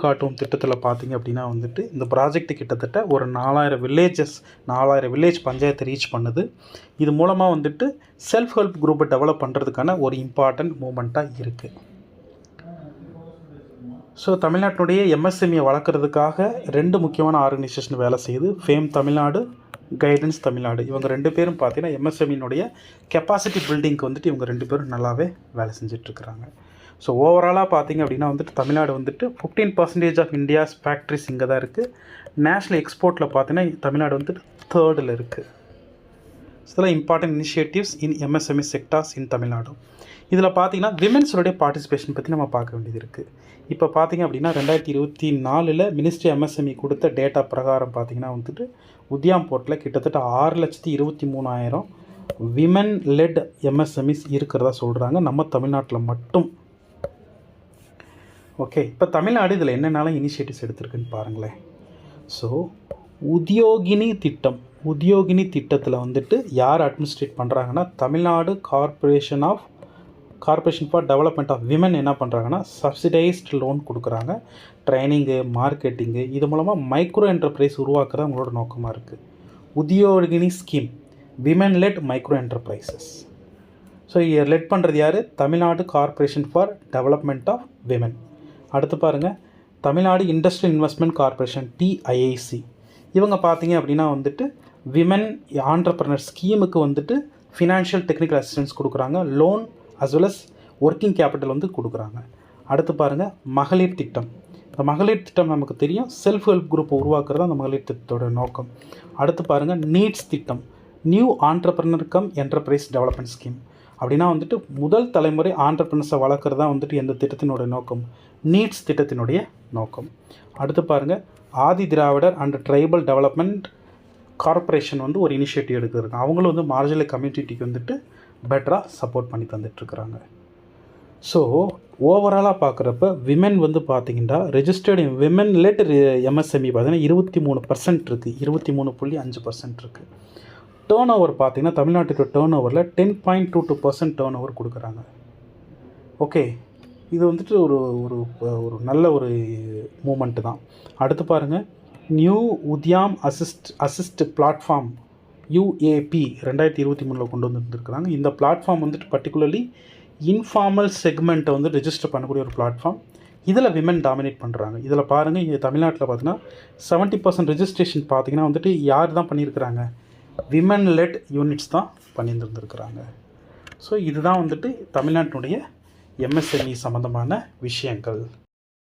காட்டும் திட்டத்தில் பார்த்தீங்க அப்படின்னா வந்துட்டு இந்த ப்ராஜெக்ட் கிட்டத்தட்ட ஒரு 4000 வில்லேஜ் பஞ்சாயத்தை ரீச் பண்ணுது. இது மூலமாக வந்துட்டு செல்ஃப் ஹெல்ப் குரூப்பை டெவலப் பண்ணுறதுக்கான ஒரு இம்பார்ட்டன்ட் மூமெண்ட்டாக இருக்குது. ஸோ தமிழ்நாட்டினுடைய எம்எஸ்எம்இயை வளர்க்குறதுக்காக 2 முக்கியமான ஆர்கனைசேஷன் வேலை செய்யுது. Fame Tamil Nadu, guidance Tamil Nadu. இவங்க 2 பேரும் பார்த்தீங்கன்னா எம்எஸ்எம்இனுடைய கெப்பாசிட்டி பில்டிங்க்கு வந்துட்டு இவங்க 2 பேரும் நல்லாவே வேலை செஞ்சிட்ருக்குறாங்க. ஸோ ஓவராலாக பார்த்தீங்க அப்படின்னா வந்துட்டு தமிழ்நாடு வந்துட்டு 15% ஆஃப் இந்தியாஸ் ஃபேக்ட்ரிஸ் இங்கே தான் இருக்குது. நேஷ்னல் எக்ஸ்போர்ட்டில் பார்த்தீங்கன்னா தமிழ்நாடு வந்துட்டு 3rd இருக்குது. இதெல்லாம் இம்பார்ட்டன்ட் இனிஷியேட்டிவ்ஸ் இன் எம்எஸ்எம்இ செக்டார்ஸ் இன் தமிழ்நாடு. இதில் பார்த்தீங்கன்னா விமென்ஸோடைய பார்ட்டிசிபேஷன் பற்றி நம்ம பார்க்க வேண்டியது இருக்குது. இப்போ பார்த்தீங்க அப்படின்னா 2024 மினிஸ்ட்ரி எம்எஸ்எம்இ கொடுத்த டேட்டா பிரகாரம் பார்த்தீங்கன்னா வந்துட்டு உத்யாம் போர்ட்டில் கிட்டத்தட்ட 6,23,000 விமன் லெட் எம்எஸ்எம்இஸ் இருக்கிறதா சொல்கிறாங்க நம்ம தமிழ்நாட்டில் மட்டும். ஓகே, இப்போ தமிழ்நாடு இதில் என்னென்னாலும் இனிஷியேட்டிவ்ஸ் எடுத்திருக்குன்னு பாருங்களேன். ஸோ உத்யோகினி திட்டத்தில் வந்துட்டு யார் அட்மினிஸ்ட்ரேட் பண்ணுறாங்கன்னா Tamil Nadu corporation for development of women என்ன பண்ணுறாங்கன்னா சப்சிடைஸ்டு லோன் கொடுக்குறாங்க. ட்ரைனிங்கு, மார்க்கெட்டிங்கு, இது மூலமாக மைக்ரோ என்டர்பிரைஸ் உருவாக்குறது அவங்களோட நோக்கமாக இருக்குது. Udyogini scheme women led micro enterprises. So led பண்ணுறது யார்? Tamil Nadu corporation for development of women. அடுத்து பாருங்கள், Tamil Nadu industrial investment corporation TIIC. இவங்க பார்த்தீங்க அப்படின்னா வந்துட்டு விமன் ஆண்டர்பிரனர் ஸ்கீமுக்கு வந்துட்டு ஃபினான்ஷியல் டெக்னிக்கல் அசிஸ்டன்ஸ் கொடுக்குறாங்க. Loan as well as working capital வந்து கொடுக்குறாங்க. அடுத்து பாருங்கள், மகளிர் திட்டம். இந்த மகளிர் திட்டம் நமக்கு தெரியும், செல்ஃப் ஹெல்ப் குரூப் உருவாக்குறது அந்த மகளிர் திட்டத்தோட நோக்கம். அடுத்து பாருங்கள், நீட்ஸ் திட்டம், new entrepreneur come enterprise development scheme. அப்படின்னா வந்துட்டு முதல் தலைமுறை ஆண்டர்பிரனர்ஸை வளர்க்குறது தான் வந்துட்டு எந்த திட்டத்தினுடைய நோக்கம்? நீட்ஸ் திட்டத்தினுடைய நோக்கம். அடுத்து பாருங்கள், Adi Dravidar and tribal development corporation வந்து ஒரு இனிஷியேட்டிவ் எடுத்துருக்காங்க. அவங்களும் வந்து மார்ஜினல் கம்யூனிட்டிக்கு வந்துட்டு பெட்டராக சப்போர்ட் பண்ணி தந்துட்டுருக்குறாங்க. ஸோ ஓவராலாக பார்க்குறப்ப விமென் வந்து பார்த்திங்கன்னா ரெஜிஸ்டர்டு விமென் லெட் எம்எஸ்எம்இ பார்த்தீங்கன்னா 23% இருக்குது, 23.5% இருக்குது. டேர்ன் ஓவர் பார்த்திங்கன்னா தமிழ்நாட்டுக்கு டேர்ன் ஓவரில் 10.22% டேர்ன் ஓவர் கொடுக்குறாங்க. ஓகே, இது வந்துட்டு ஒரு ஒரு ஒரு நல்ல ஒரு மூமெண்ட்டு தான். அடுத்து பாருங்கள், நியூ உத்யாம் அசிஸ்ட் பிளாட்ஃபார்ம் UAP 2023 கொண்டு வந்துருக்குறாங்க. இந்த பிளாட்ஃபார்ம் வந்துட்டு பர்டிகுலர்லி இன்ஃபார்மல் செக்மெண்ட்டை வந்து ரெஜிஸ்டர் பண்ணக்கூடிய ஒரு பிளாட்ஃபார்ம். இதில் விமன் டாமினேட் பண்ணுறாங்க. இதில் பாருங்கள், இங்கே தமிழ்நாட்டில் பார்த்தீங்கன்னா 70% ரெஜிஸ்ட்ரேஷன் பார்த்தீங்கன்னா வந்துட்டு யார் தான் பண்ணியிருக்கிறாங்க? விமன் லெட் யூனிட்ஸ் தான் பண்ணியிருந்துருக்குறாங்க. ஸோ இதுதான் வந்துட்டு தமிழ்நாட்டினுடைய எம்எஸ்எம்இ சம்மந்தமான விஷயங்கள்.